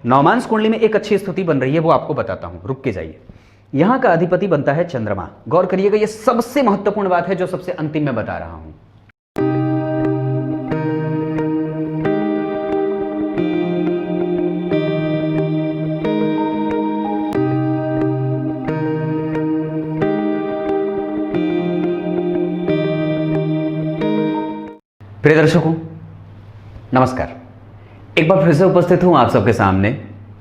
नवमांश कुंडली में एक अच्छी स्थिति बन रही है, वो आपको बताता हूं, रुक के जाइए। यहां का अधिपति बनता है चंद्रमा। गौर करिएगा, ये सबसे महत्वपूर्ण बात है जो सबसे अंतिम में बता रहा हूं। प्रिय दर्शकों नमस्कार, एक बार फिर से उपस्थित हूं आप सबके सामने।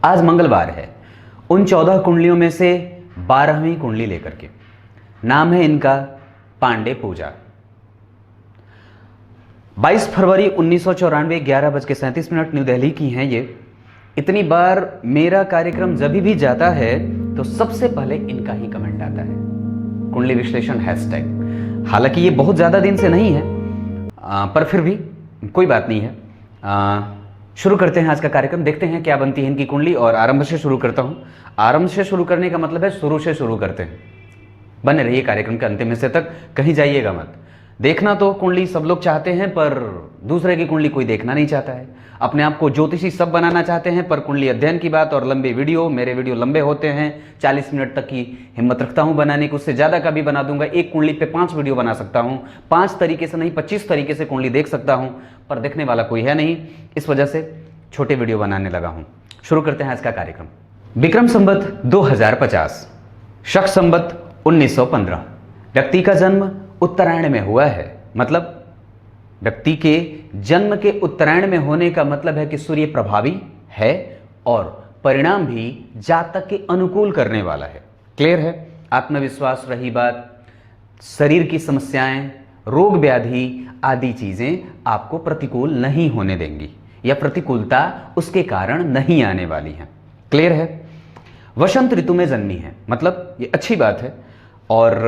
आज मंगलवार है, उन 14 कुंडलियों में से 12वीं कुंडली लेकर के। नाम है इनका पांडे पूजा। 22 फरवरी 1994 11:37 न्यू दिल्ली की हैं ये। इतनी बार मेरा कार्यक्रम जब भी जाता है तो सबसे पहले इनका ही कमेंट आता है, कुंडली विश्लेषण हैशटैग। हालांकि ये बहुत ज्यादा दिन से नहीं है, पर फिर भी कोई बात नहीं है। शुरू करते हैं आज का कार्यक्रम, देखते हैं क्या बनती है इनकी कुंडली। और आरंभ से शुरू करता हूं। आरंभ से शुरू करने का मतलब है शुरू से शुरू करते हैं। बने रहिए कार्यक्रम के अंतिम हिस्से तक, कहीं जाइएगा मत। देखना तो कुंडली सब लोग चाहते हैं, पर दूसरे की कुंडली कोई देखना नहीं चाहता है। अपने आप को ज्योतिषी सब बनाना चाहते हैं, पर कुंडली अध्ययन की बात और लंबे वीडियो, मेरे वीडियो लंबे होते हैं, 40 मिनट तक की हिम्मत रखता हूं बनाने की, उससे ज़्यादा का भी बना दूंगा। एक कुंडली पे 5 वीडियो बना सकता हूं, 5 तरीके से नहीं 25 तरीके से कुंडली देख सकता हूं, पर देखने वाला कोई है नहीं। इस वजह से छोटे वीडियो बनाने लगा हूं। शुरू करते हैं आज का कार्यक्रम। विक्रम संवत 2050, शक संवत 1915। व्यक्ति का जन्म उत्तरायण में हुआ है, मतलब व्यक्ति के जन्म के उत्तरायण में होने का मतलब है कि सूर्य प्रभावी है और परिणाम भी जातक के अनुकूल करने वाला है। क्लियर है? आत्मविश्वास रही बात, शरीर की समस्याएं, रोग व्याधि आदि चीजें आपको प्रतिकूल नहीं होने देंगी, या प्रतिकूलता उसके कारण नहीं आने वाली है। क्लियर है? वसंत ऋतु में जन्मी है, मतलब ये अच्छी बात है और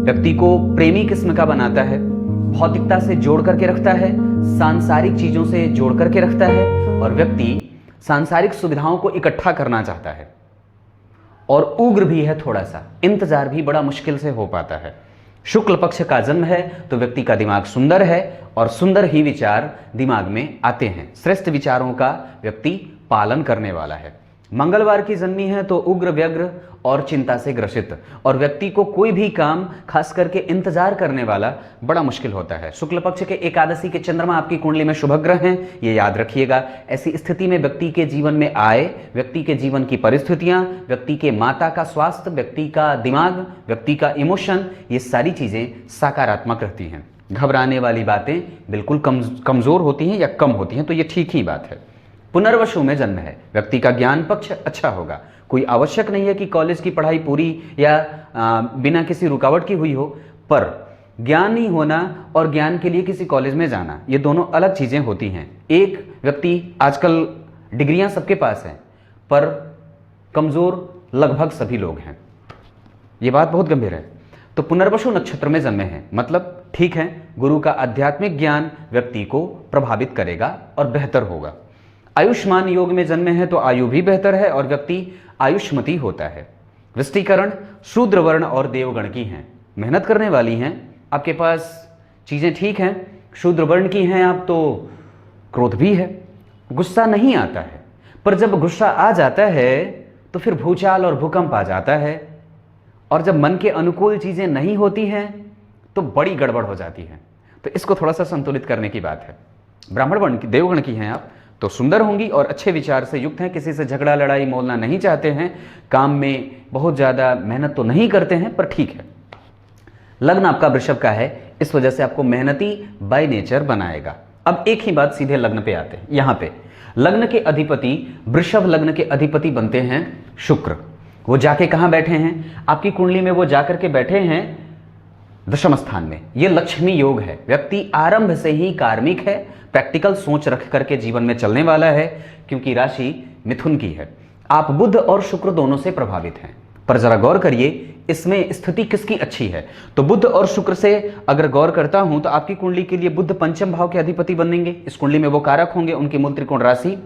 व्यक्ति को प्रेमी किस्म का बनाता है, भौतिकता से जोड़ करके रखता है, सांसारिक चीजों से जोड़ करके रखता है, और व्यक्ति सांसारिक सुविधाओं को इकट्ठा करना चाहता है और उग्र भी है थोड़ा सा, इंतजार भी बड़ा मुश्किल से हो पाता है। शुक्ल पक्ष का जन्म है तो व्यक्ति का दिमाग सुंदर है और सुंदर ही विचार दिमाग में आते हैं। श्रेष्ठ विचारों का व्यक्ति पालन करने वाला है। मंगलवार की जन्मी है तो उग्र, व्यग्र और चिंता से ग्रसित, और व्यक्ति को कोई भी काम खास करके इंतजार करने वाला बड़ा मुश्किल होता है। शुक्ल पक्ष के एकादशी के चंद्रमा आपकी कुंडली में शुभग्रह हैं, ये याद रखिएगा। ऐसी स्थिति में व्यक्ति के जीवन में आए, व्यक्ति के जीवन की परिस्थितियां, व्यक्ति के माता का स्वास्थ्य, व्यक्ति का दिमाग, व्यक्ति का इमोशन, ये सारी चीजें सकारात्मक रहती हैं। घबराने वाली बातें बिल्कुल कमजोर होती हैं या कम होती हैं, तो ये ठीक ही बात है। पुनर्वसु में जन्म है, व्यक्ति का ज्ञान पक्ष अच्छा होगा। कोई आवश्यक नहीं है कि कॉलेज की पढ़ाई पूरी या बिना किसी रुकावट की हुई हो, पर ज्ञान ही होना और ज्ञान के लिए किसी कॉलेज में जाना, ये दोनों अलग चीजें होती हैं। एक व्यक्ति, आजकल डिग्रियां सबके पास हैं, पर कमजोर लगभग सभी लोग हैं। ये बात बहुत गंभीर है। तो पुनर्वसु नक्षत्र में जन्मे हैं, मतलब ठीक है, गुरु का आध्यात्मिक ज्ञान व्यक्ति को प्रभावित करेगा और बेहतर होगा। आयुष्मान योग में जन्मे हैं तो आयु भी बेहतर है और व्यक्ति आयुष्मती होता है। वृष्टिकरण शूद्र वर्ण और देवगण की हैं, मेहनत करने वाली हैं, आपके पास चीजें ठीक हैं। शूद्र वर्ण की हैं आप तो क्रोध भी है, गुस्सा नहीं आता है, पर जब गुस्सा आ जाता है तो फिर भूचाल और भूकंप आ जाता है, और जब मन के अनुकूल चीजें नहीं होती हैं तो बड़ी गड़बड़ हो जाती है। तो इसको थोड़ा सा संतुलित करने की बात है। ब्राह्मण वर्ण की, देवगण की हैं आप तो सुंदर होंगी और अच्छे विचार से युक्त हैं, किसी से झगड़ा लड़ाई मोलना नहीं चाहते हैं, काम में बहुत ज़्यादा मेहनत तो नहीं करते हैं, पर ठीक है। लग्न आपका वृषभ का है, इस वजह से आपको मेहनती बाय नेचर बनाएगा। अब एक ही बात, सीधे लग्न पे आते हैं। यहाँ पे लग्न के अधिपति, वृषभ लग्न के अधिपति बनते हैं शुक्र। वो जाके कहाँ बैठे हैं आपकी कुंडली में? वो जाकर के बैठे हैं दशम स्थान में। ये लक्ष्मी योग है। व्यक्ति आरंभ से ही कार्मिक है, प्रैक्टिकल सोच रख करके जीवन में चलने वाला है, क्योंकि राशि मिथुन की है। आप बुध और शुक्र दोनों से प्रभावित हैं, पर जरा गौर करिए इसमें स्थिति किसकी अच्छी है। तो बुध और शुक्र से अगर गौर करता हूं तो आपकी कुंडली के लिए बुध पंचम भाव के अधिपति बनेंगे। इस कुंडली में वो कारक होंगे, उनकी मूल त्रिकोण राशि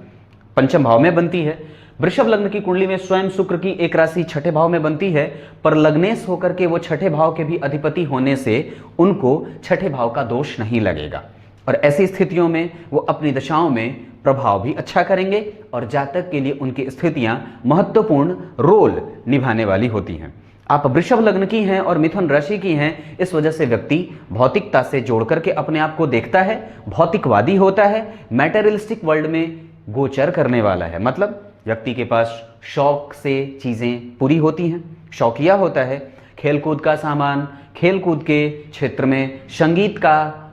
पंचम भाव में बनती है। वृषभ लग्न की कुंडली में स्वयं शुक्र की एक राशि छठे भाव में बनती है, पर लग्नेश होकर के वो छठे भाव के भी अधिपति होने से उनको छठे भाव का दोष नहीं लगेगा, और ऐसी स्थितियों में वो अपनी दशाओं में प्रभाव भी अच्छा करेंगे और जातक के लिए उनकी स्थितियां महत्वपूर्ण रोल निभाने वाली होती हैं। आप वृषभ लग्न की हैं और मिथुन राशि की हैं, इस वजह से व्यक्ति भौतिकता से जोड़ करके अपने आप को देखता है, भौतिकवादी होता है, मैटेरियलिस्टिक वर्ल्ड में गोचर करने वाला है। मतलब व्यक्ति के पास शौक से चीजें पूरी होती हैं, शौकिया होता है, खेलकूद का सामान, खेलकूद के क्षेत्र में संगीत का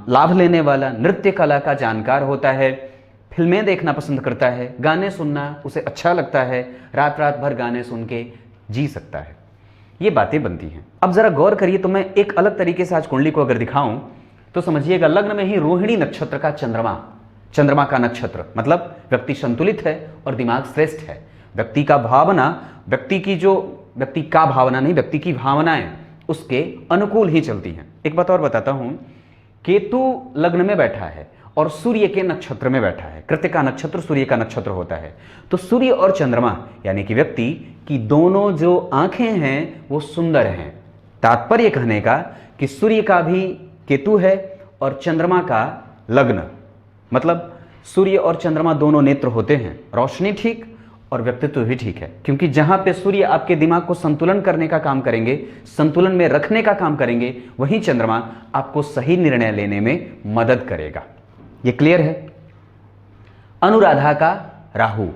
लाभ लेने वाला, नृत्य कला का जानकार होता है, फिल्में देखना पसंद करता है, गाने सुनना उसे अच्छा लगता है, रात रात भर गाने सुन के जी सकता है। ये बातें बनती हैं। अब जरा गौर करिए, तो मैं एक अलग तरीके से आज कुंडली को अगर दिखाऊं तो समझिएगा, लग्न में ही रोहिणी नक्षत्र का चंद्रमा का नक्षत्र, मतलब व्यक्ति संतुलित है और दिमाग श्रेष्ठ है। व्यक्ति का भावना, व्यक्ति की भावनाएं उसके अनुकूल ही चलती हैं। एक बात और बताता हूं, केतु लग्न में बैठा है और सूर्य के नक्षत्र में बैठा है। कृत्तिका नक्षत्र सूर्य का नक्षत्र होता है, तो सूर्य और चंद्रमा यानी कि व्यक्ति की दोनों जो आंखें हैं वो सुंदर हैं। तात्पर्य कहने का कि सूर्य का भी केतु है और चंद्रमा का लग्न, मतलब सूर्य और चंद्रमा दोनों नेत्र होते हैं, रोशनी ठीक और व्यक्तित्व भी ठीक है। क्योंकि जहां पे सूर्य आपके दिमाग को संतुलन करने का काम करेंगे, संतुलन में रखने का काम करेंगे, वहीं चंद्रमा आपको सही निर्णय लेने में मदद करेगा। ये क्लियर है। अनुराधा का राहु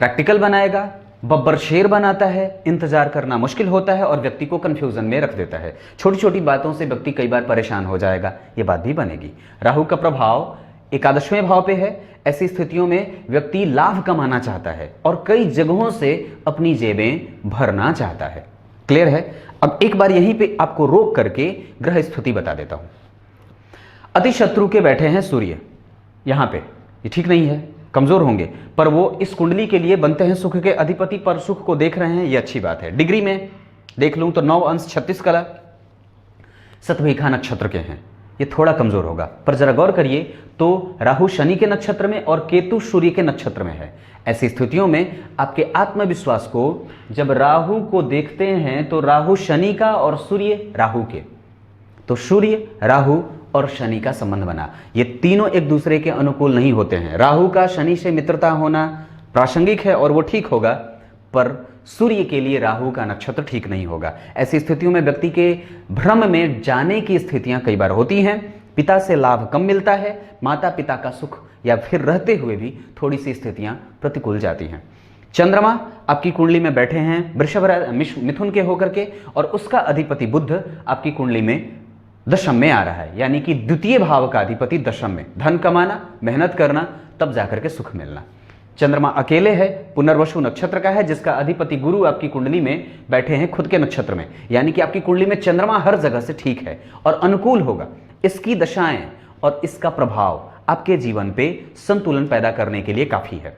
प्रैक्टिकल बनाएगा, बब्बर शेर बनाता है, इंतजार करना मुश्किल होता है और व्यक्ति को कंफ्यूजन में रख देता है। छोटी छोटी बातों से व्यक्ति कई बार परेशान हो जाएगा, ये बात भी बनेगी। राहु का प्रभाव एकादशवें भाव पे है। ऐसी स्थितियों में व्यक्ति लाभ कमाना चाहता है और कई जगहों से अपनी जेबें भरना चाहता है। क्लियर है। अब एक बार यहीं पे आपको रोक करके ग्रह स्थिति बता देता हूं। अति शत्रु के बैठे हैं सूर्य यहां पे, ये ठीक नहीं है, कमजोर होंगे, पर वो इस कुंडली के लिए बनते हैं सुख के अधिपति, पर सुख को देख रहे हैं, ये अच्छी बात है। डिग्री में देख लूं तो 9 अंश 36 कला सतभिखा नक्षत्र के हैं, ये थोड़ा कमजोर होगा। पर जरा गौर करिए तो राहु शनि के नक्षत्र में और केतु सूर्य के नक्षत्र में है। ऐसी स्थितियों में आपके आत्मविश्वास को, जब राहु को देखते हैं तो राहु शनि का और सूर्य राहु के, तो सूर्य राहु और शनि का संबंध बना। ये तीनों एक दूसरे के अनुकूल नहीं होते हैं। राहु का शनि से मित्रता होना प्रासंगिक है और वो ठीक होगा, पर सूर्य के लिए राहु का नक्षत्र ठीक नहीं होगा। ऐसी स्थितियों में व्यक्ति के भ्रम में जाने की स्थितियां कई बार होती हैं। पिता से लाभ कम मिलता है, माता पिता का सुख या फिर रहते हुए भी थोड़ी सी स्थितियां प्रतिकूल जाती हैं। चंद्रमा आपकी कुंडली में बैठे हैं वृषभ मिथुन के होकर के, और उसका अधिपति बुध आपकी कुंडली में दशम में आ रहा है, यानी कि द्वितीय भाव का अधिपति दशम में। धन कमाना, मेहनत करना, तब जाकर के सुख मिलना। चंद्रमा अकेले है, पुनर्वसु नक्षत्र का है, जिसका अधिपति गुरु आपकी कुंडली में बैठे हैं खुद के नक्षत्र में, यानी कि आपकी कुंडली में चंद्रमा हर जगह से ठीक है और अनुकूल होगा। इसकी दशाएं और इसका प्रभाव आपके जीवन पे संतुलन पैदा करने के लिए काफी है।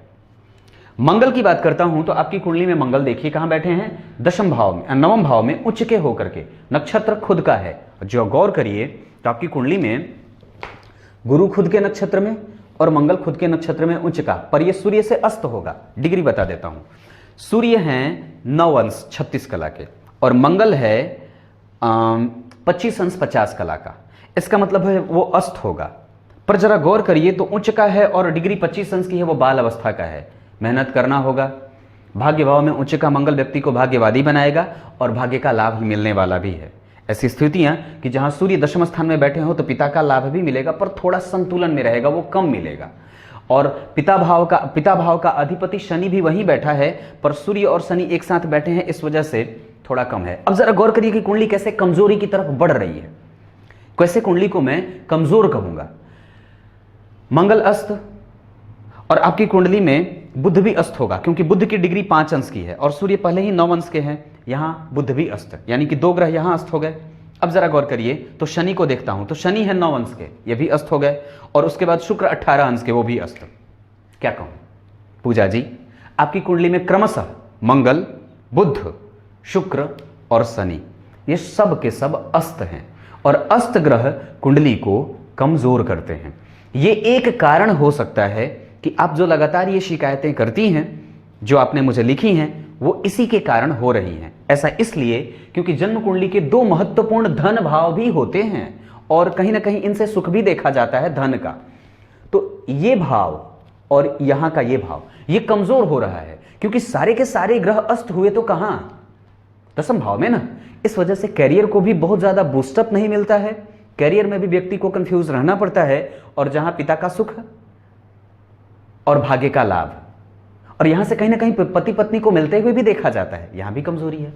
मंगल की बात करता हूं तो आपकी कुंडली में मंगल देखिए कहां बैठे हैं, दशम भाव में, नवम भाव में उच्च के होकर के। नक्षत्र खुद का है। जो गौर करिए तो आपकी कुंडली में गुरु खुद के नक्षत्र में और मंगल खुद के नक्षत्र में उच्च का, पर यह सूर्य से अस्त होगा। डिग्री बता देता हूं। सूर्य हैं 9 अंश 36 कला के और मंगल है 25 अंश 50 कला का। इसका मतलब है वो अस्त होगा। पर जरा गौर करिए तो उच्च का है और डिग्री 25 अंश की है, वो बाल अवस्था का है। मेहनत करना होगा। भाग्य भाव में उच्च का मंगल व्यक्ति को भाग्यवादी बनाएगा और भाग्य का लाभ मिलने वाला भी है। ऐसी स्थितियां कि जहां सूर्य दशम स्थान में बैठे हो तो पिता का लाभ भी मिलेगा, पर थोड़ा संतुलन में रहेगा, वो कम मिलेगा। और पिता भाव का अधिपति शनि भी वहीं बैठा है, पर सूर्य और शनि एक साथ बैठे हैं, इस वजह से थोड़ा कम है। अब जरा गौर करिए कि कुंडली कैसे कमजोरी की तरफ बढ़ रही है। कैसे कुंडली को मैं कमजोर कहूंगा। मंगल अस्त और आपकी कुंडली में बुध भी अस्त होगा, क्योंकि बुध की डिग्री 5 अंश की है और सूर्य पहले ही 9 अंश के हैं। यहां बुध भी अस्त, यानी कि 2 ग्रह यहां अस्त हो गए। अब जरा गौर करिए तो शनि को देखता हूं तो शनि है 9 अंश के, ये भी अस्त हो गए, और उसके बाद शुक्र 18 अंश के, वो भी अस्त। क्या कहूं पूजा जी, आपकी कुंडली में क्रमशः मंगल, बुध, शुक्र और शनि, ये सब के सब अस्त हैं और अस्त ग्रह कुंडली को कमजोर करते हैं। ये एक कारण हो सकता है कि आप जो लगातार ये शिकायतें करती हैं, जो आपने मुझे लिखी हैं, वो इसी के कारण हो रही हैं। ऐसा इसलिए क्योंकि जन्म कुंडली के 2 महत्वपूर्ण धन भाव भी होते हैं और कहीं ना कहीं इनसे सुख भी देखा जाता है, धन का। तो ये भाव और यहां का ये भाव ये कमजोर हो रहा है, क्योंकि सारे के सारे ग्रह अस्त हुए तो कहां, दशम भाव में ना। इस वजह से कैरियर को भी बहुत ज्यादा बूस्टअप नहीं मिलता है, कैरियर में भी व्यक्ति को कंफ्यूज रहना पड़ता है। और जहां पिता का सुख और भाग्य का लाभ, और यहां से कहीं ना कहीं पति पत्नी को मिलते हुए भी देखा जाता है, यहां भी कमजोरी है।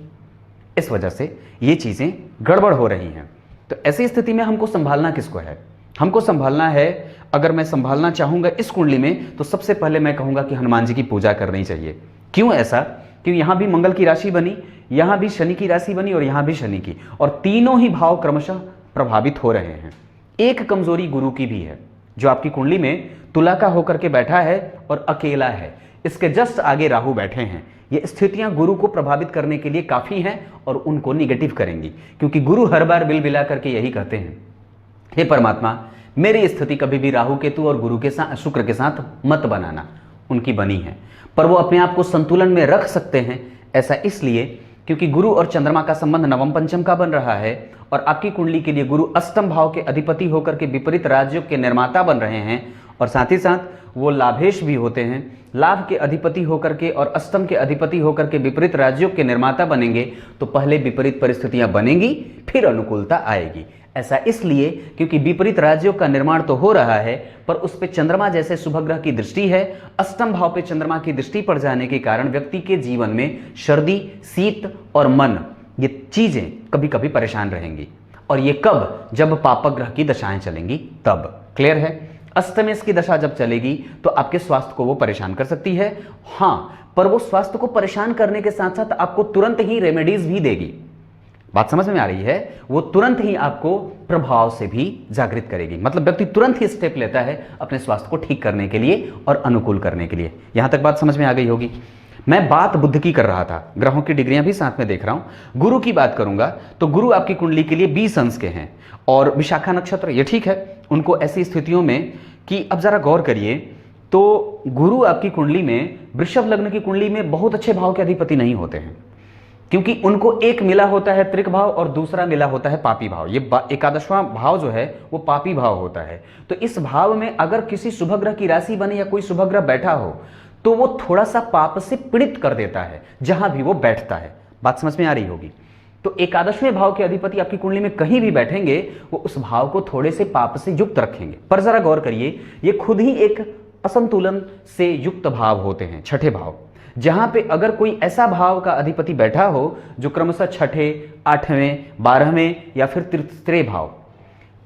इस वजह से ये चीजें गड़बड़ हो रही हैं। तो ऐसी स्थिति में हमको संभालना किसको है, हमको संभालना है, अगर मैं संभालना चाहूंगा इस कुंडली में, तो सबसे पहले मैं कहूंगा कि हनुमान जी की पूजा करनी चाहिए। क्यों ऐसा, क्योंकि यहां भी मंगल की राशि बनी, यहां भी शनि की राशि बनी और यहां भी शनि की, और तीनों ही भाव क्रमशः प्रभावित हो रहे हैं। एक कमजोरी गुरु की भी है, जो आपकी कुंडली में तुला का होकर के बैठा है और अकेला है, इसके जस्ट आगे राहु बैठे हैं। ये स्थितियां गुरु को प्रभावित करने के लिए काफी हैं और उनको निगेटिव करेंगी, क्योंकि गुरु हर बार बिल बिला करके यही कहते हैं, हे परमात्मा मेरी स्थिति कभी भी राहु केतु और गुरु के साथ, शुक्र के साथ मत बनाना। उनकी बनी है, पर वो अपने आप को संतुलन में रख सकते हैं। ऐसा इसलिए क्योंकि गुरु और चंद्रमा का संबंध नवम पंचम का बन रहा है, और आपकी कुंडली के लिए गुरु अष्टम भाव के अधिपति होकर के विपरीत राजयोग के निर्माता बन रहे हैं, और साथ ही साथ वो लाभेश भी होते हैं। लाभ के अधिपति होकर के और अष्टम के अधिपति होकर के विपरीत राजयोग के निर्माता बनेंगे, तो पहले विपरीत परिस्थितियां बनेंगी, फिर अनुकूलता आएगी। ऐसा इसलिए क्योंकि विपरीत राज्यों का निर्माण तो हो रहा है, पर उस पे चंद्रमा जैसे शुभ ग्रह की दृष्टि है। अष्टम भाव पे चंद्रमा की दृष्टि पड़ जाने के कारण व्यक्ति के जीवन में सर्दी, शीत और मन, ये चीजें कभी कभी परेशान रहेंगी। और ये कब, जब पापक ग्रह की दशाएं चलेंगी तब। क्लियर है। अष्टमेश की दशा जब चलेगी तो आपके स्वास्थ्य को वो परेशान कर सकती है। हाँ, पर वो स्वास्थ्य को परेशान करने के साथ साथ आपको तुरंत ही रेमेडीज भी देगी। बात समझ में आ रही है। वो तुरंत ही आपको प्रभाव से भी जागृत करेगी, मतलब व्यक्ति तुरंत ही स्टेप लेता है अपने स्वास्थ्य को ठीक करने के लिए और अनुकूल करने के लिए। यहां तक बात समझ में आ गई होगी। मैं बात बुध की कर रहा था, ग्रहों की डिग्रियां भी साथ में देख रहा हूं। गुरु की बात करूंगा तो गुरु आपकी कुंडली के लिए 20 अंश के हैं और विशाखा नक्षत्र, ये ठीक है। उनको ऐसी स्थितियों में कि अब जरा गौर करिए, तो गुरु आपकी कुंडली में, वृषभ लग्न की कुंडली में बहुत अच्छे भाव के अधिपति नहीं होते हैं, क्योंकि उनको एक मिला होता है त्रिक भाव और दूसरा मिला होता है पापी भाव। ये एकादशवां भाव जो है वो पापी भाव होता है। तो इस भाव में अगर किसी शुभ ग्रह की राशि बने या कोई शुभ ग्रह बैठा हो तो वो थोड़ा सा पाप से पीड़ित कर देता है जहां भी वो बैठता है। बात समझ में आ रही होगी। तो एकादशवें भाव के अधिपति आपकी कुंडली में कहीं भी बैठेंगे, वो उस भाव को थोड़े से पाप से युक्त रखेंगे। पर जरा गौर करिए, ये खुद ही एक असंतुलन से युक्त भाव होते हैं, छठे भाव। जहां पे अगर कोई ऐसा भाव का अधिपति बैठा हो जो क्रमशः छठे, आठवें, 12वें या फिर तृतीय भाव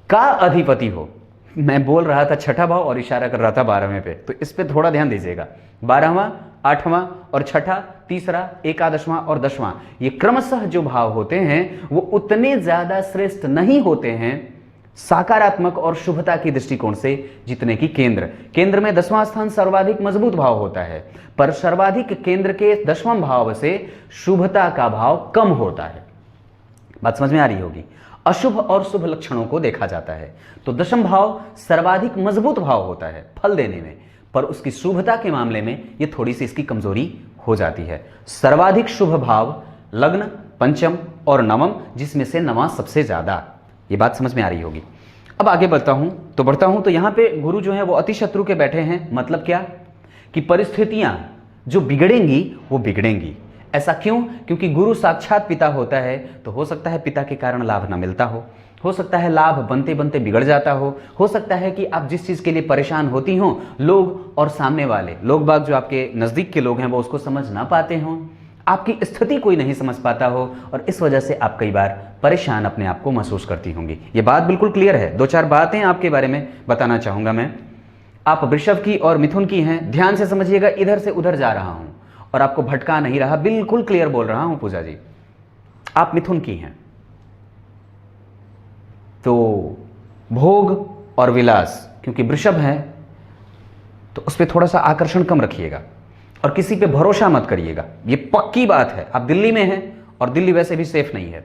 का अधिपति हो, मैं बोल रहा था छठा भाव और इशारा कर रहा था 12वें पे, तो इस पे थोड़ा ध्यान दीजिएगा। 12वां, 8वां और छठा, तीसरा, एकादशवां और 10वां, ये क्रमशः जो भाव होते हैं वो उतने ज्यादा श्रेष्ठ नहीं होते हैं सकारात्मक और शुभता की दृष्टिकोण से जितने की केंद्र में 10वां स्थान सर्वाधिक मजबूत भाव होता है, पर सर्वाधिक केंद्र के 10वां भाव से शुभता का भाव कम होता है। बात समझ में आ रही होगी। अशुभ और शुभ लक्षणों को देखा जाता है, तो 10वां भाव सर्वाधिक मजबूत भाव होता है फल देने में, पर उसकी शुभता के मामले में ये थोड़ी सी इसकी कमजोरी हो जाती है। सर्वाधिक शुभ भाव लग्न, पंचम और नवम, जिसमें से नवां सबसे ज्यादा। ये बात समझ में आ रही होगी। अब आगे बढ़ता हूं तो यहां पे गुरु जो है वो अति शत्रु के बैठे हैं। मतलब क्या कि परिस्थितियां जो बिगड़ेंगी वो बिगड़ेंगी। ऐसा क्यों? क्योंकि गुरु साक्षात पिता होता है, तो हो सकता है पिता के कारण लाभ ना मिलता हो सकता है लाभ बनते बनते बिगड़ जाता हो सकता है कि आप जिस चीज के लिए परेशान होती हो, लोग और सामने वाले लोग बाग जो आपके नजदीक के लोग हैं वो उसको समझ ना पाते हों, आपकी स्थिति कोई नहीं समझ पाता हो, और इस वजह से आप कई बार परेशान अपने आप को महसूस करती होंगी। ये बात बिल्कुल क्लियर है। 2-4 बातें आपके बारे में बताना चाहूंगा मैं। आप वृषभ की और मिथुन की हैं, ध्यान से समझिएगा। इधर से उधर जा रहा हूं और आपको भटका नहीं रहा, बिल्कुल क्लियर बोल रहा हूं पूजा जी। आप मिथुन की हैं तो भोग और विलास, क्योंकि वृषभ है तो उस पर थोड़ा सा आकर्षण कम रखिएगा और किसी पे भरोसा मत करिएगा। ये पक्की बात है। आप दिल्ली में हैं और दिल्ली वैसे भी सेफ नहीं है।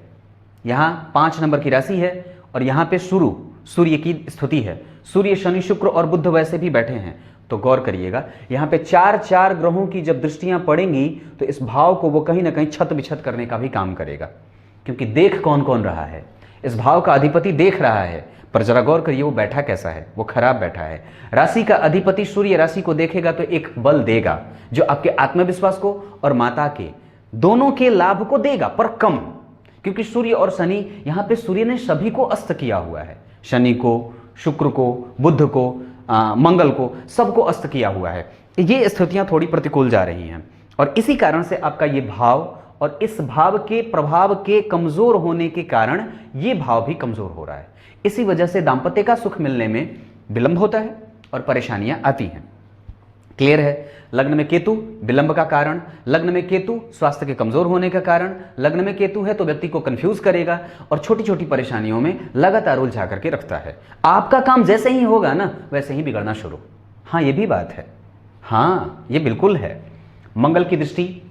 यहां 5 नंबर की राशि है और यहां पे सूर्य की स्थिति है। सूर्य, शनि, शुक्र और बुध वैसे भी बैठे हैं, तो गौर करिएगा। यहां पे 4 ग्रहों की जब दृष्टियां पड़ेंगी तो इस भाव को वो कहीं ना कहीं छत बिछत करने का भी काम करेगा, क्योंकि देख कौन कौन रहा है। इस भाव का अधिपति देख रहा है, पर जरा गौर करिए वो बैठा कैसा है, वो खराब बैठा है। राशि का अधिपति सूर्य राशि को देखेगा तो एक बल देगा जो आपके आत्मविश्वास को और माता के दोनों के लाभ को देगा, पर कम, क्योंकि सूर्य और शनि, यहां पे सूर्य ने सभी को अस्त किया हुआ है, शनि को, शुक्र को, बुध को, मंगल को, सबको अस्त किया हुआ है। ये स्थितियां थोड़ी प्रतिकूल जा रही हैं और इसी कारण से आपका ये भाव और इस भाव के प्रभाव के कमजोर होने के कारण ये भाव भी कमजोर हो रहा है। इसी वजह से दांपत्य का सुख मिलने में विलंब होता है और परेशानियां आती हैं। क्लियर है? लग्न में केतु विलंब का कारण, लग्न में केतु स्वास्थ्य के कमजोर होने का कारण, लग्न में केतु है तो व्यक्ति को कंफ्यूज करेगा और छोटी छोटी परेशानियों में लगातार उलझा करके रखता है। आपका काम जैसे ही होगा ना वैसे ही बिगड़ना शुरू। हाँ, ये भी बात है, हाँ ये बिल्कुल है। मंगल की दृष्टि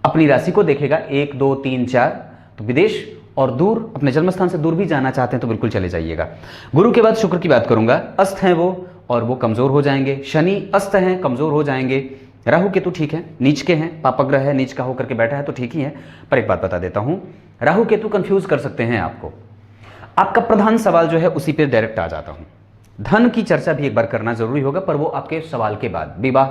अपनी राशि को देखेगा 1 2 3 4, तो विदेश और दूर, अपने जन्मस्थान से दूर भी जाना चाहते हैं तो बिल्कुल चले जाइएगा। गुरु के बाद शुक्र की बात करूंगा, अस्त हैं वो और वो कमजोर हो जाएंगे। शनि अस्त हैं, कमजोर हो जाएंगे। राहु केतु ठीक है, नीच के हैं, पापग्रह है, नीच का होकर के बैठा है तो ठीक ही है। पर एक बात बता देता हूं, राहु केतु कंफ्यूज कर सकते हैं आपको। आपका प्रधान सवाल जो है उसी पे डायरेक्ट आ जाता हूं। धन की चर्चा भी एक बार करना जरूरी होगा, पर वो आपके सवाल के बाद। विवाह,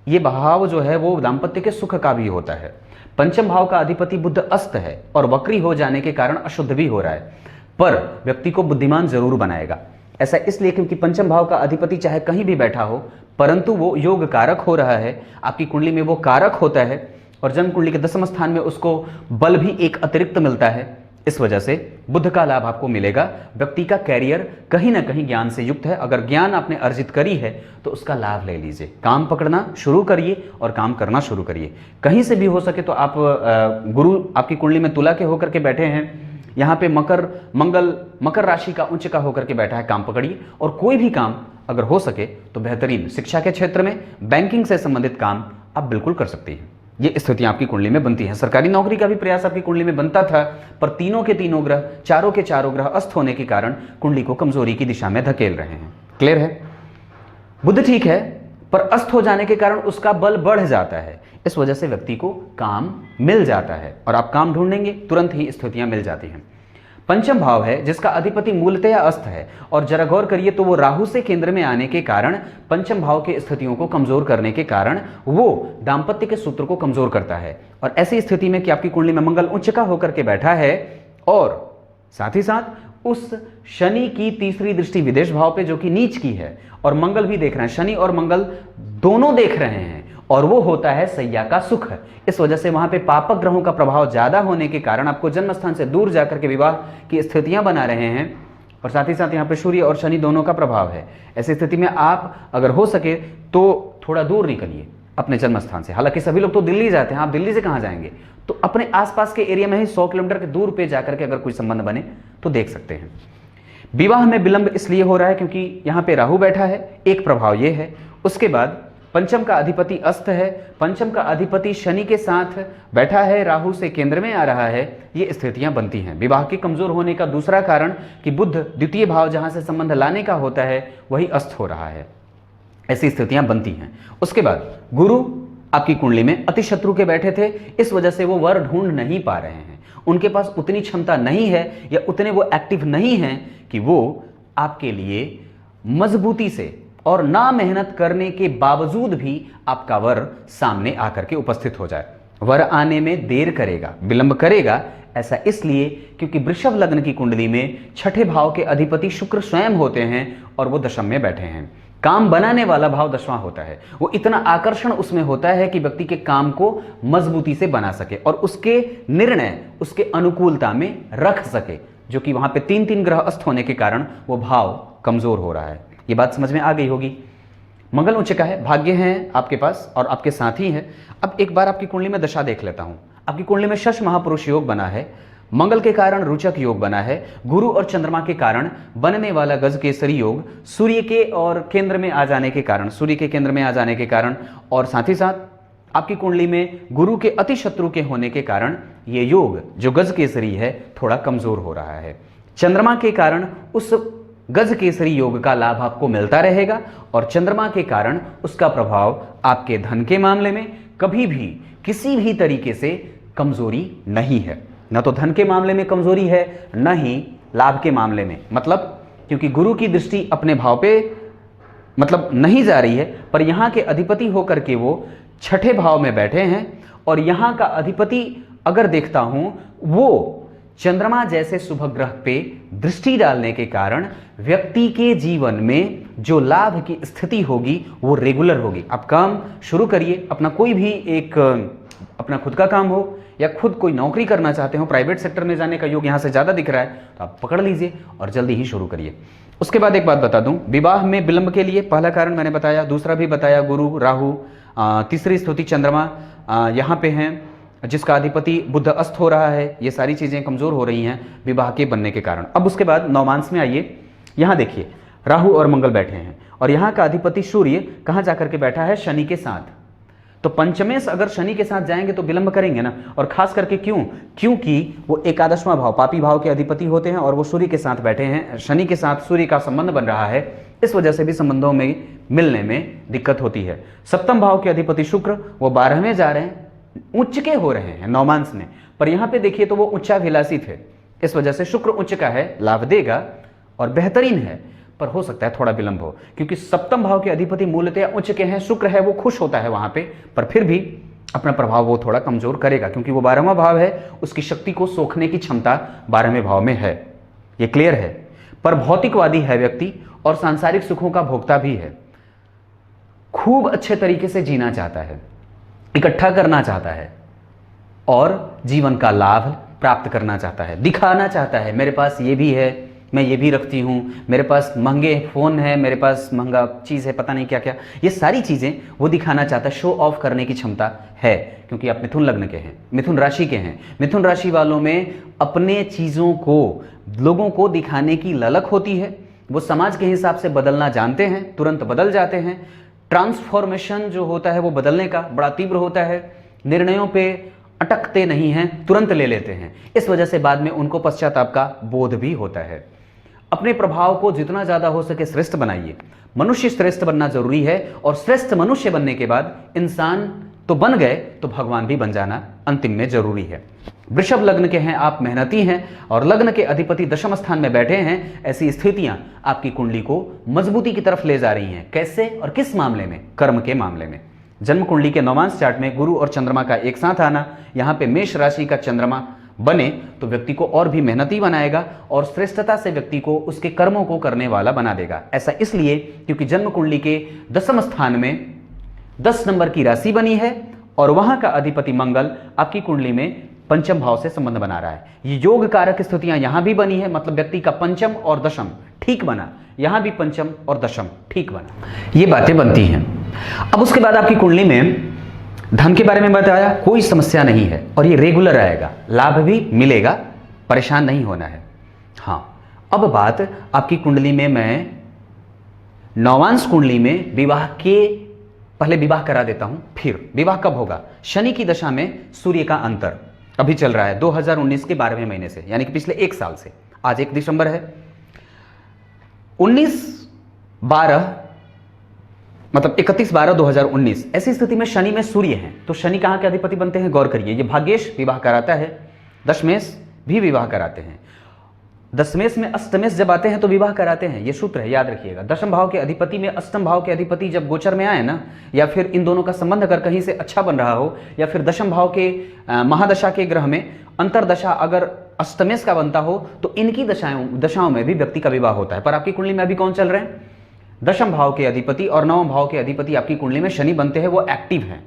ये भाव जो है वो दाम्पत्य के सुख का भी होता है। पंचम भाव का अधिपति बुध अस्त है और वक्री हो जाने के कारण अशुद्ध भी हो रहा है, पर व्यक्ति को बुद्धिमान जरूर बनाएगा। ऐसा इसलिए क्योंकि पंचम भाव का अधिपति चाहे कहीं भी बैठा हो, परंतु वो योग कारक हो रहा है, आपकी कुंडली में वो कारक होता है और जन्म कुंडली के 10वें स्थान में उसको बल भी एक अतिरिक्त मिलता है। इस वजह से बुध का लाभ आपको मिलेगा। व्यक्ति का कैरियर कहीं ना कहीं ज्ञान से युक्त है। अगर ज्ञान आपने अर्जित करी है तो उसका लाभ ले लीजिए, काम पकड़ना शुरू करिए और काम करना शुरू करिए। कहीं से भी हो सके तो आप गुरु आपकी कुंडली में तुला के होकर के बैठे हैं, यहाँ पे मंगल मकर राशि का उच्च का होकर के बैठा है, काम पकड़िए और कोई भी काम अगर हो सके तो बेहतरीन शिक्षा के क्षेत्र में, बैंकिंग से संबंधित काम आप बिल्कुल कर सकते हैं। ये स्थितियां आपकी कुंडली में बनती हैं। सरकारी नौकरी का भी प्रयास आपकी कुंडली में बनता था, पर तीनों के तीनों ग्रह, चारों के चारों ग्रह अस्त होने के कारण कुंडली को कमजोरी की दिशा में धकेल रहे हैं। क्लियर है? बुध ठीक है, पर अस्त हो जाने के कारण उसका बल बढ़ जाता है। इस वजह से व्यक्ति को काम मिल जाता है और आप काम ढूंढेंगे तुरंत ही स्थितियां मिल जाती हैं। पंचम भाव है जिसका अधिपति मूलतया अस्त है और जरा गौर करिए तो वो राहु से केंद्र में आने के कारण, पंचम भाव के स्थितियों को कमजोर करने के कारण वो दांपत्य के सूत्र को कमजोर करता है। और ऐसी स्थिति में कि आपकी कुंडली में मंगल उच्च का होकर के बैठा है और साथ ही साथ उस शनि की तीसरी दृष्टि विदेश भाव पे जो कि नीच की है और मंगल भी देख रहे हैं, शनि और मंगल दोनों देख रहे हैं और वो होता है सैया का सुख। इस वजह से वहां पे पापक ग्रहों का प्रभाव ज्यादा होने के कारण आपको जन्म स्थान से दूर जाकर के विवाह की स्थितियां बना रहे हैं और साथ ही साथ यहाँ पे सूर्य और शनि दोनों का प्रभाव है। ऐसी स्थिति में आप अगर हो सके तो थोड़ा दूर निकलिए अपने जन्म स्थान से। हालांकि सभी लोग तो दिल्ली जाते हैं, आप दिल्ली से कहाँ जाएंगे, तो अपने आसपास के एरिया में ही 100 किलोमीटर के दूर पे जाकर के अगर कोई संबंध बने तो देख सकते हैं। विवाह में विलंब इसलिए हो रहा है क्योंकि यहाँ पे राहु बैठा है, एक प्रभाव ये है। उसके बाद पंचम का अधिपति अस्त है, पंचम का अधिपति शनि के साथ बैठा है, राहु से केंद्र में आ रहा है, ये स्थितियां बनती हैं। विवाह के कमजोर होने का दूसरा कारण कि बुध द्वितीय भाव जहां से संबंध लाने का होता है वही अस्त हो रहा है, ऐसी स्थितियां बनती हैं। उसके बाद गुरु आपकी कुंडली में अति शत्रु के बैठे थे, इस वजह से वो वर ढूंढ नहीं पा रहे हैं, उनके पास उतनी क्षमता नहीं है या उतने वो एक्टिव नहीं हैं कि वो आपके लिए मजबूती से और ना मेहनत करने के बावजूद भी आपका वर सामने आकर के उपस्थित हो जाए। वर आने में देर करेगा, विलंब करेगा। ऐसा इसलिए क्योंकि वृषभ लग्न की कुंडली में छठे भाव के अधिपति शुक्र स्वयं होते हैं और वो दशम में बैठे हैं। काम बनाने वाला भाव दशवां होता है, वो इतना आकर्षण उसमें होता है कि व्यक्ति के काम को मजबूती से बना सके और उसके निर्णय उसके अनुकूलता में रख सके, जो कि वहां पे 3 ग्रह अस्त होने के कारण वो भाव कमजोर हो रहा है। ये बात समझ में आ गई होगी। मंगल उच्च का है, भाग्य हैं आपके पास और आपके साथी हैं। अब एक बार आपकी कुंडली में दशा देख लेता हूं। आपकी कुंडली में शश महापुरुष योग बना है, मंगल के कारण रोचक योग बना है, गुरु और चंद्रमा के कारण बनने वाला गज केसरी योग, सूर्य के और केंद्र में आ जाने के कारण, सूर्य के केंद्र में आ जाने के कारण और साथ ही साथ आपकी कुंडली में गुरु के अति शत्रु के होने के कारण ये योग जो गज केसरी है थोड़ा कमजोर हो रहा है। चंद्रमा के कारण उस गज केसरी योग का लाभ आपको मिलता रहेगा और चंद्रमा के कारण उसका प्रभाव आपके धन के मामले में कभी भी किसी भी तरीके से कमजोरी नहीं है। न तो धन के मामले में कमजोरी है, न ही लाभ के मामले में। मतलब क्योंकि गुरु की दृष्टि अपने भाव पे मतलब नहीं जा रही है, पर यहां के अधिपति होकर के वो छठे भाव में बैठे हैं, और यहां का अधिपति अगर देखता हूं वो चंद्रमा जैसे शुभ ग्रह पे दृष्टि डालने के कारण व्यक्ति के जीवन में जो लाभ की स्थिति होगी वो रेगुलर होगी। आप काम शुरू करिए, अपना कोई भी एक अपना खुद का काम हो या खुद कोई नौकरी करना चाहते हो, प्राइवेट सेक्टर में जाने का योग यहां से ज्यादा दिख रहा है तो आप पकड़ लीजिए और जल्दी ही शुरू करिए। उसके बाद एक बात बता दूं, विवाह में विलंब के लिए पहला कारण मैंने बताया, दूसरा भी बताया गुरु राहु, तीसरी स्थिति चंद्रमा यहाँ पे हैं जिसका अधिपति बुध अस्त हो रहा है। ये सारी चीजें कमजोर हो रही हैं विवाह के बनने के कारण। अब उसके बाद नवमांश में आइए, यहाँ देखिए राहु और मंगल बैठे हैं और यहाँ का अधिपति सूर्य कहाँ जाकर के बैठा है, शनि के साथ। तो पंचमेश अगर शनि के साथ जाएंगे तो विलंब करेंगे ना, और खास करके क्यों, क्योंकि वो एकादशवां भाव पापी भाव के अधिपति होते हैं और वो सूर्य के साथ बैठे हैं, शनि के साथ सूर्य का संबंध बन रहा है, इस वजह से भी संबंधों में मिलने में दिक्कत होती है। सप्तम भाव के अधिपति शुक्र वो 12वें जा रहे हैं, उच्च के हो रहे हैं नवमांश में, पर यहां पे देखिए तो वो उच्चाभिलाषी थे, इस वजह से शुक्र उच्च का है, लाभ देगा और बेहतरीन है, पर हो सकता है थोड़ा विलंब हो, क्योंकि सप्तम भाव के अधिपति मूलतः उच्च के हैं, शुक्र है वो खुश होता है वहां पे, पर फिर भी अपना प्रभाव वो थोड़ा कमजोर करेगा, क्योंकि वो 12वां भाव है, उसकी शक्ति को सोखने की क्षमता 12वें भाव में है, ये क्लियर है। पर भौतिकवादी है व्यक्ति और सांसारिक सुखों का भोक्ता भी है, खूब अच्छे तरीके से जीना चाहता है, इकट्ठा करना चाहता है और जीवन का लाभ प्राप्त करना चाहता है, दिखाना चाहता है मेरे पास ये भी है, मैं ये भी रखती हूँ, मेरे पास महंगे फ़ोन है, मेरे पास महंगा चीज़ है, पता नहीं क्या क्या, ये सारी चीज़ें वो दिखाना चाहता है, शो ऑफ करने की क्षमता है, क्योंकि आप मिथुन लग्न के हैं, मिथुन राशि के हैं। मिथुन राशि वालों में अपने चीज़ों को लोगों को दिखाने की ललक होती है, वो समाज के हिसाब से बदलना जानते हैं, तुरंत बदल जाते हैं, ट्रांसफॉर्मेशन जो होता है वो बदलने का बड़ा तीव्र होता है, निर्णयों पे अटकते नहीं हैं, तुरंत ले लेते हैं, इस वजह से बाद में उनको पश्चाताप का बोध भी होता है। अपने प्रभाव को जितना ज्यादा हो सके श्रेष्ठ बनाइए, मनुष्य श्रेष्ठ बनना जरूरी है, और श्रेष्ठ मनुष्य बनने के बाद इंसान तो बन गए तो भगवान भी बन जाना अंतिम में जरूरी है। वृषभ लग्न के हैं आप, मेहनती हैं और लग्न के अधिपति दशम स्थान में बैठे हैं, ऐसी स्थितियां आपकी कुंडली को मजबूती की तरफ ले जा रही हैं। कैसे और किस मामले में, कर्म के मामले में। जन्म कुंडली के नवमांश चार्ट में गुरु और चंद्रमा का एक साथ आना, यहाँ पे मेष राशि का चंद्रमा बने तो व्यक्ति को और भी मेहनती बनाएगा और श्रेष्ठता से व्यक्ति को उसके कर्मों को करने वाला बना देगा। ऐसा इसलिए क्योंकि जन्म कुंडली के दशम स्थान में 10 नंबर की राशि बनी है और वहां का अधिपति मंगल आपकी कुंडली में पंचम भाव से संबंध बना रहा है। ये योग कारक स्थितियां यहां भी बनी है, मतलब व्यक्ति का पंचम और दशम ठीक बना, यहां भी पंचम और दशम ठीक बना, ये बातें बनती हैं। अब उसके बाद आपकी कुंडली में धन के बारे में बताया, कोई समस्या नहीं है और ये रेगुलर आएगा, लाभ भी मिलेगा, परेशान नहीं होना है। हाँ, अब बात आपकी कुंडली में मैं नौवांश कुंडली में विवाह के पहले विवाह करा देता हूं। फिर विवाह कब होगा, शनि की दशा में सूर्य का अंतर अभी चल रहा है 2019 के 12वें महीने से, यानी कि पिछले एक साल से। आज 1 दिसंबर है, 19/12 मतलब 31/12/2019, ऐसी स्थिति में शनि में सूर्य हैं, तो शनि कहां के अधिपति बनते हैं, गौर करिए। ये भाग्येश विवाह कराता है, दशमेश भी विवाह कराते हैं, दशमेश में अष्टमेश जब आते हैं तो विवाह कराते हैं, ये सूत्र है, याद रखिएगा। दशम भाव के अधिपति में अष्टम भाव के अधिपति जब गोचर में आए ना, या फिर इन दोनों का संबंध अगर कहीं से अच्छा बन रहा हो, या फिर दशम भाव के महादशा के ग्रह में अंतरदशा अगर अष्टमेश का बनता हो, तो इनकी दशाओं में भी व्यक्ति का विवाह होता है। पर आपकी कुंडली में अभी कौन चल रहे हैं, दशम भाव के अधिपति और नवम भाव के अधिपति आपकी कुंडली में शनि बनते हैं, वो एक्टिव हैं,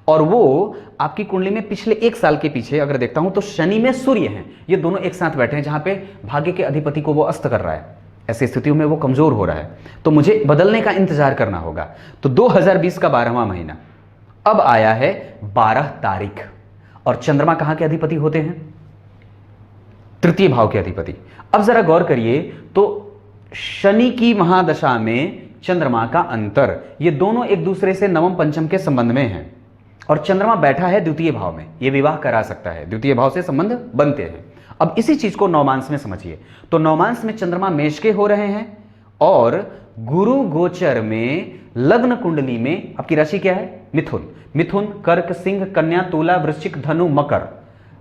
और वो आपकी कुंडली में पिछले 1 साल के पीछे अगर देखता हूं तो शनि में सूर्य हैं, ये दोनों एक साथ बैठे हैं, जहां पे भाग्य के अधिपति को वो अस्त कर रहा है, ऐसी स्थितियों में वो कमजोर हो रहा है, तो मुझे बदलने का इंतजार करना होगा। तो 2020 का 12वां महीना अब आया है 12 तारीख, और चंद्रमा कहां के अधिपति होते हैं, तृतीय भाव के अधिपति। अब जरा गौर करिए तो शनि की महादशा में चंद्रमा का अंतर, ये दोनों एक दूसरे से नवम पंचम के संबंध में हैं, और चंद्रमा बैठा है द्वितीय भाव में, ये विवाह करा सकता है, द्वितीय भाव से संबंध बनते हैं। अब इसी चीज को नवमांश में समझिए, तो नवमांश में चंद्रमा मेष के हो रहे हैं और गुरु गोचर में लग्न कुंडली में आपकी राशि क्या है, मिथुन। मिथुन, कर्क, सिंह, कन्या, तुला, वृश्चिक, धनु, मकर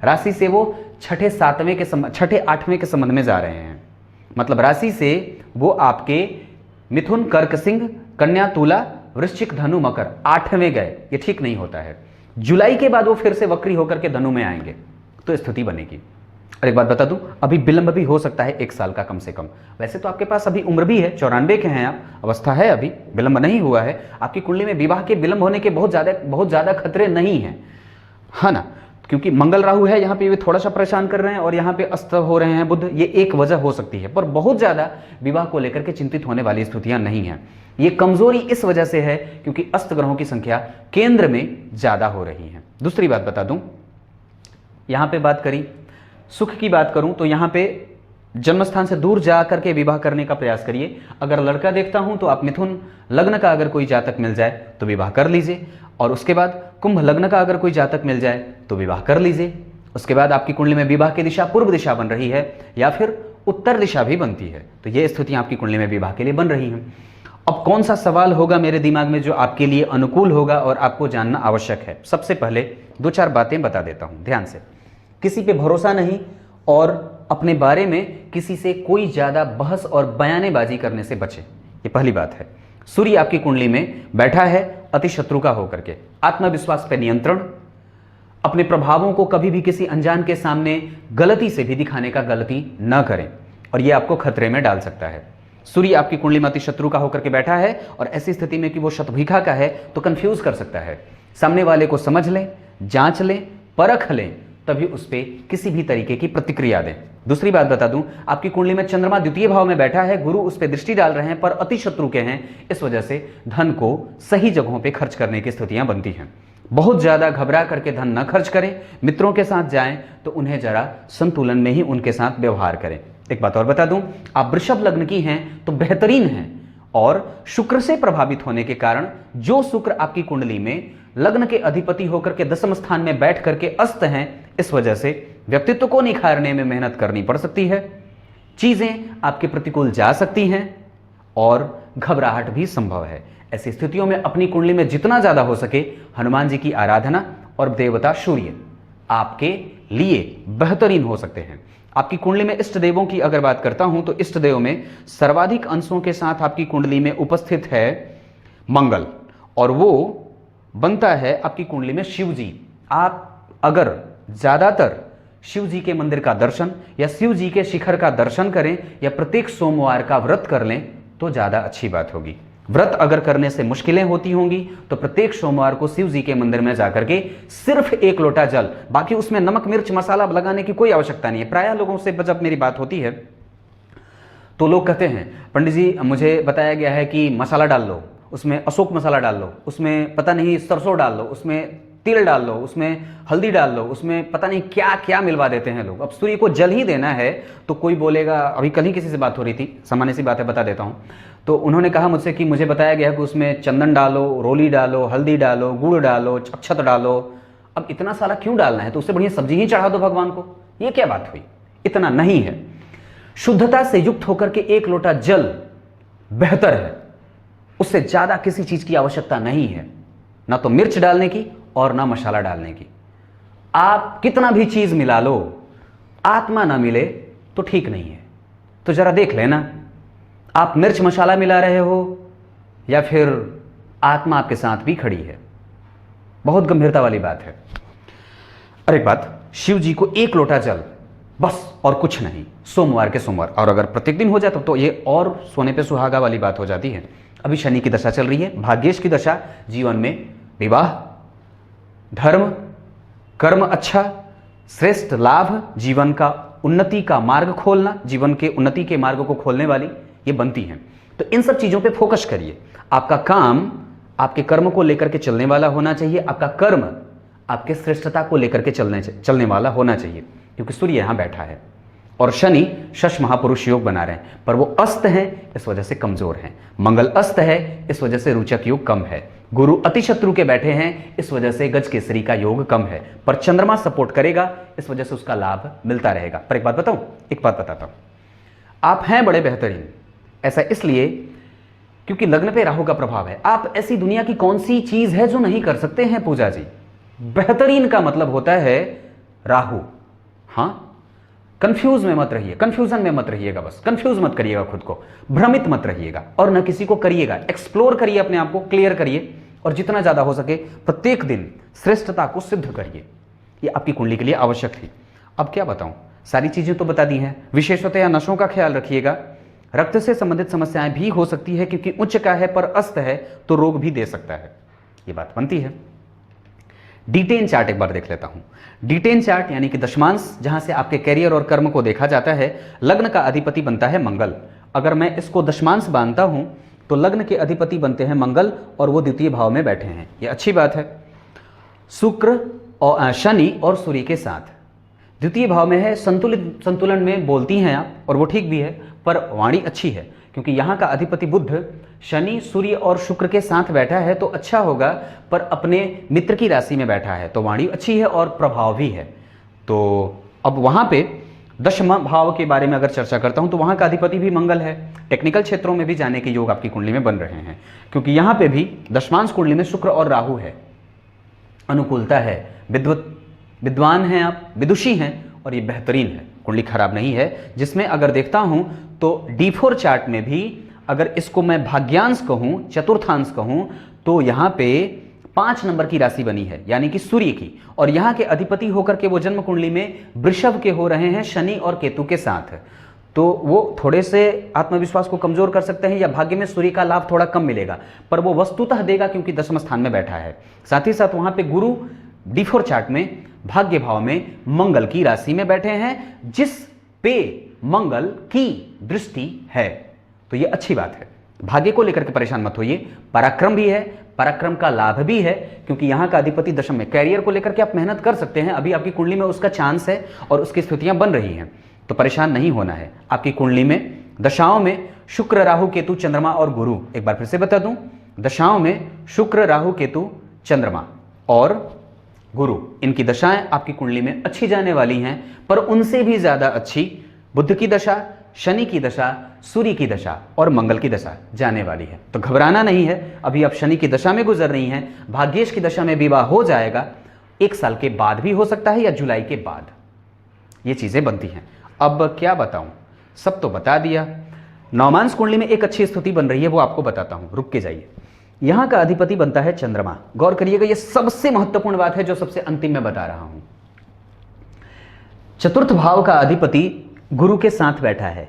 राशि से वो छठे 8वें के संबंध में जा रहे हैं। मतलब राशि से वो आपके मिथुन, कर्क, सिंह, कन्या, तुला, वृश्चिक, धनु, मकर 8वें गए, ये ठीक नहीं होता है। जुलाई के बाद वो फिर से वक्री होकर के धनु में आएंगे तो स्थिति बनेगी। और एक बात बता दूं, अभी विलंब भी हो सकता है 1 साल का कम से कम। वैसे तो आपके पास अभी उम्र भी है, 94 के हैं आप, अवस्था है, अभी विलंब नहीं हुआ है। आपकी कुंडली में विवाह के विलंब होने के बहुत ज़्यादा खतरे नहीं हैं, है ना, क्योंकि मंगल राहु है यहाँ पे, भी थोड़ा सा परेशान कर रहे हैं, और यहाँ पे अस्त हो रहे हैं बुध, ये एक वजह हो सकती है। पर बहुत ज़्यादा विवाह को लेकर के चिंतित होने वाली स्थितियाँ नहीं हैं। ये कमजोरी इस वजह से है क्योंकि अस्त ग्रहों की संख्या केंद्र में ज़्यादा हो रही है। दूसरी बात बता दूं, यहाँ पे बात करी सुख की बात करूं तो यहाँ पे जन्मस्थान से दूर जा करके विवाह करने का प्रयास करिए। अगर लड़का देखता हूं तो आप मिथुन लग्न का अगर कोई जातक मिल जाए तो विवाह कर लीजिए, और उसके बाद कुंभ लग्न का अगर कोई जातक मिल जाए तो विवाह कर लीजिए। उसके बाद आपकी कुंडली में विवाह की दिशा पूर्व दिशा बन रही है या फिर उत्तर दिशा भी बनती है, तो ये स्थितियां आपकी कुंडली में विवाह के लिए बन रही हैं। अब कौन सा सवाल होगा मेरे दिमाग में जो आपके लिए अनुकूल होगा और आपको जानना आवश्यक है? सबसे पहले 2-4 बातें बता देता हूं ध्यान से। किसी पे भरोसा नहीं, और अपने बारे में किसी से कोई ज्यादा बहस और बयानेबाजी करने से बचे, ये पहली बात है। सूर्य आपकी कुंडली में बैठा है अति शत्रु का होकर के। आत्मविश्वास पे नियंत्रण, अपने प्रभावों को कभी भी किसी अनजान के सामने गलती से भी दिखाने का गलती न करें, और यह आपको खतरे में डाल सकता है। सूर्य आपकी कुंडली में अति शत्रु का होकर के बैठा है, और ऐसी स्थिति में कि वो शतभिखा का है तो कंफ्यूज कर सकता है। सामने वाले को समझ लें, जांच लें, परख लें, तभी उस पर किसी भी तरीके की प्रतिक्रिया दें। दूसरी बात बता दूं, आपकी कुंडली में चंद्रमा द्वितीय भाव में बैठा है, गुरु उस पर दृष्टि डाल रहे हैं, पर अति शत्रु के हैं, इस वजह से धन को सही जगहों पे खर्च करने की स्थितियां बनती हैं। बहुत ज्यादा घबरा करके धन न खर्च करें। मित्रों के साथ जाएं तो उन्हें जरा संतुलन में ही उनके साथ व्यवहार करें। एक बात और बता दूं, आप वृषभ लग्न की हैं तो बेहतरीन हैं, और शुक्र से प्रभावित होने के कारण जो शुक्र आपकी कुंडली में लग्न के अधिपति होकर के 10वें स्थान में बैठ करके अस्त हैं, इस वजह से व्यक्तित्व को निखारने में मेहनत करनी पड़ सकती है, चीजें आपके प्रतिकूल जा सकती हैं, और घबराहट भी संभव है। ऐसी स्थितियों में अपनी कुंडली में जितना ज्यादा हो सके हनुमान जी की आराधना और देवता सूर्य आपके लिए बेहतरीन हो सकते हैं। आपकी कुंडली में इष्ट देवों की अगर बात करता हूं तो इष्ट देव में सर्वाधिक अंशों के साथ आपकी कुंडली में उपस्थित है मंगल, और वो बनता है आपकी कुंडली में शिव जी। आप अगर ज्यादातर शिव जी के मंदिर का दर्शन या शिव जी के शिखर का दर्शन करें या प्रत्येक सोमवार का व्रत कर लें तो ज्यादा अच्छी बात होगी। व्रत अगर करने से मुश्किलें होती होंगी तो प्रत्येक सोमवार को शिव जी के मंदिर में जाकर के सिर्फ 1 लोटा जल, बाकी उसमें नमक मिर्च मसाला लगाने की कोई आवश्यकता नहीं है। प्रायः लोगों से जब मेरी बात होती है तो लोग कहते हैं, पंडित जी मुझे बताया गया है कि मसाला डाल लो, उसमें अशोक मसाला डाल लो, उसमें पता नहीं सरसों डाल लो, उसमें तिल डाल लो, उसमें हल्दी डाल लो, उसमें पता नहीं क्या क्या मिलवा देते हैं लोग। अब सूर्य को जल ही देना है तो कोई बोलेगा, अभी कल ही किसी से बात हो रही थी, सामान्य सी बात है बता देता हूँ, तो उन्होंने कहा मुझसे कि मुझे बताया गया कि उसमें चंदन डालो, रोली डालो, हल्दी डालो, गुड़ डालो, अक्षत डालो। अब इतना सारा क्यों डालना है? तो उससे बढ़िया सब्जी ही चढ़ा दो भगवान को। ये क्या बात हुई? इतना नहीं है। शुद्धता से युक्त होकर के 1 लोटा जल बेहतर है, उससे ज्यादा किसी चीज की आवश्यकता नहीं है, ना तो मिर्च डालने की और ना मसाला डालने की। आप कितना भी चीज मिला लो, आत्मा ना मिले तो ठीक नहीं है। तो जरा देख लेना, आप मिर्च मसाला मिला रहे हो या फिर आत्मा आपके साथ भी खड़ी है। बहुत गंभीरता वाली बात है। और एक बात, शिव जी को 1 लोटा जल बस, और कुछ नहीं, सोमवार के सोमवार। और अगर प्रत्येक दिन हो जाए तो ये और सोने पे सुहागा वाली बात हो जाती है। अभी शनि की दशा चल रही है, भाग्येश की दशा, जीवन में विवाह, धर्म, कर्म अच्छा, श्रेष्ठ लाभ, जीवन का उन्नति का मार्ग खोलना, जीवन के उन्नति के मार्ग को खोलने वाली ये बनती हैं। तो इन सब चीजों पे फोकस करिए। आपका काम आपके कर्म को लेकर के चलने वाला होना चाहिए, आपका कर्म आपके श्रेष्ठता को लेकर के चलने वाला होना चाहिए, क्योंकि सूर्य यहां बैठा है और शनि शश महापुरुष योग बना रहे हैं, पर वो अस्त हैं, इस वजह से कमजोर हैं। मंगल अस्त है, इस वजह से रोचक योग कम है। गुरु अति शत्रु के बैठे हैं, इस वजह से गज केसरी का योग कम है। पर चंद्रमा सपोर्ट करेगा, इस वजह से उसका लाभ मिलता रहेगा। पर एक बात बताऊं, एक बात बताता हूं, आप हैं बड़े बेहतरीन। ऐसा इसलिए क्योंकि लग्न पे राहु का प्रभाव है। आप ऐसी दुनिया की कौन सी चीज है जो नहीं कर सकते हैं पूजा जी? बेहतरीन का मतलब होता है राहु। हाँ, कंफ्यूज में मत रहिए, कंफ्यूजन में मत रहिएगा, बस कंफ्यूज मत करिएगा खुद को, भ्रमित मत रहिएगा और न किसी को करिएगा। एक्सप्लोर करिए अपने आप को, क्लियर करिए और जितना ज्यादा हो सके प्रत्येक दिन श्रेष्ठता को सिद्ध करिए। ये आपकी कुंडली के लिए आवश्यक थी। अब क्या बताऊं, सारी चीजें तो बता दी हैं। विशेषतः नशों का ख्याल रखिएगा। रक्त से संबंधित समस्याएं भी हो सकती है, क्योंकि उच्च का है पर अस्त है तो रोग भी दे सकता है, ये बात बनती है। D10 चार्ट एक बार देख लेता हूं। D10 चार्ट यानी कि दशमांश, जहां से आपके कैरियर और कर्म को देखा जाता है। लग्न का अधिपति बनता है मंगल। अगर मैं इसको दशमांश बांधता हूं तो लग्न के अधिपति बनते हैं मंगल और वो द्वितीय भाव में बैठे हैं, ये अच्छी बात है। शुक्र और शनि और सूर्य के साथ द्वितीय भाव में है, संतुलन में बोलती हैं आप और वो ठीक भी है, पर वाणी अच्छी है क्योंकि यहाँ का अधिपति बुध शनि सूर्य और शुक्र के साथ बैठा है तो अच्छा होगा, पर अपने मित्र की राशि में बैठा है तो वाणी अच्छी है और प्रभाव भी है। तो अब वहाँ पे दशम भाव के बारे में अगर चर्चा करता हूँ तो वहाँ का अधिपति भी मंगल है। टेक्निकल क्षेत्रों में भी जाने के योग आपकी कुंडली में बन रहे हैं, क्योंकि यहाँ पे भी दशमांश कुंडली में शुक्र और राहु है, अनुकूलता है, विद्वान हैं आप, विदुषी हैं और ये बेहतरीन है, कुंडली खराब नहीं है। जिसमें अगर देखता हूं तो D4 चार्ट में भी अगर इसको मैं भाग्यांश कहूं, चतुर्थांश कहूं, तो यहां पे 5 नंबर की राशि बनी है यानी कि सूर्य की, और यहां के अधिपति होकर के वो जन्म कुंडली में वृषभ के हो रहे हैं शनि और केतु के साथ, तो वो थोड़े से आत्मविश्वास को कमजोर कर सकते हैं या भाग्य में सूर्य का लाभ थोड़ा कम मिलेगा, पर वो वस्तुतः देगा क्योंकि दशम स्थान में बैठा है। साथ ही साथ वहां पे गुरु D4 चार्ट में भाग्य भाव में मंगल की राशि में बैठे हैं, जिस पे मंगल की दृष्टि है, तो ये अच्छी बात है। भाग्य को लेकर के परेशान मत होइए। पराक्रम भी है, पराक्रम का लाभ भी है, क्योंकि यहां का अधिपति दशम में। कैरियर को लेकर के आप मेहनत कर सकते हैं, अभी आपकी कुंडली में उसका चांस है और उसकी स्थितियां बन रही हैं, तो परेशान नहीं होना है। आपकी कुंडली में दशाओं में शुक्र राहु केतु चंद्रमा और गुरु, एक बार फिर से बता दूं, दशाओं में शुक्र राहु केतु चंद्रमा और गुरु, इनकी दशाएं आपकी कुंडली में अच्छी जाने वाली हैं, पर उनसे भी ज्यादा अच्छी बुध की दशा, शनि की दशा, सूर्य की दशा और मंगल की दशा जाने वाली है। तो घबराना नहीं है, अभी आप शनि की दशा में गुजर रही हैं, भाग्येश की दशा में विवाह हो जाएगा, 1 साल के बाद भी हो सकता है या जुलाई के बाद, ये चीजें बनती हैं। अब क्या बताऊं, सब तो बता दिया। नवमांश कुंडली में एक अच्छी स्थिति बन रही है, वो आपको बताता हूं, रुक के जाइए। यहां का अधिपति बनता है चंद्रमा। गौर करिएगा, यह सबसे महत्वपूर्ण बात है जो सबसे अंतिम में बता रहा हूं। चतुर्थ भाव का अधिपति गुरु के साथ बैठा है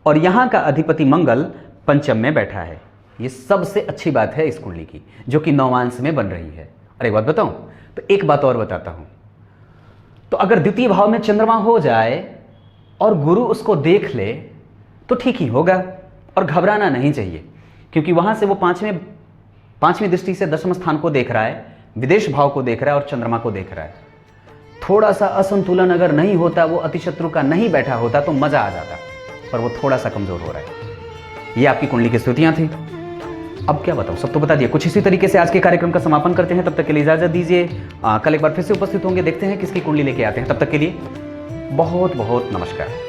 और यहां का अधिपति मंगल पंचम में बैठा है। यह सबसे अच्छी बात है इस कुंडली की, जो कि नवमांश में बन रही है। और एक बात बताऊं, तो एक बात और बताता हूं, तो अगर द्वितीय भाव में चंद्रमा हो जाए और गुरु उसको देख ले तो ठीक ही होगा और घबराना नहीं चाहिए, क्योंकि वहां से वो पांचवीं दृष्टि से दशम स्थान को देख रहा है, विदेश भाव को देख रहा है और चंद्रमा को देख रहा है। थोड़ा सा असंतुलन अगर नहीं होता, वो अतिशत्रु का नहीं बैठा होता तो मजा आ जाता, पर वो थोड़ा सा कमजोर हो रहा है। ये आपकी कुंडली की स्थितियां थी। अब क्या बताऊं, सब तो बता दिया। कुछ इसी तरीके से आज के कार्यक्रम का समापन करते हैं, तब तक के लिए इजाजत दीजिए। कल एक बार फिर से उपस्थित होंगे, देखते हैं किसकी कुंडली लेके आते हैं। तब तक के लिए बहुत बहुत नमस्कार।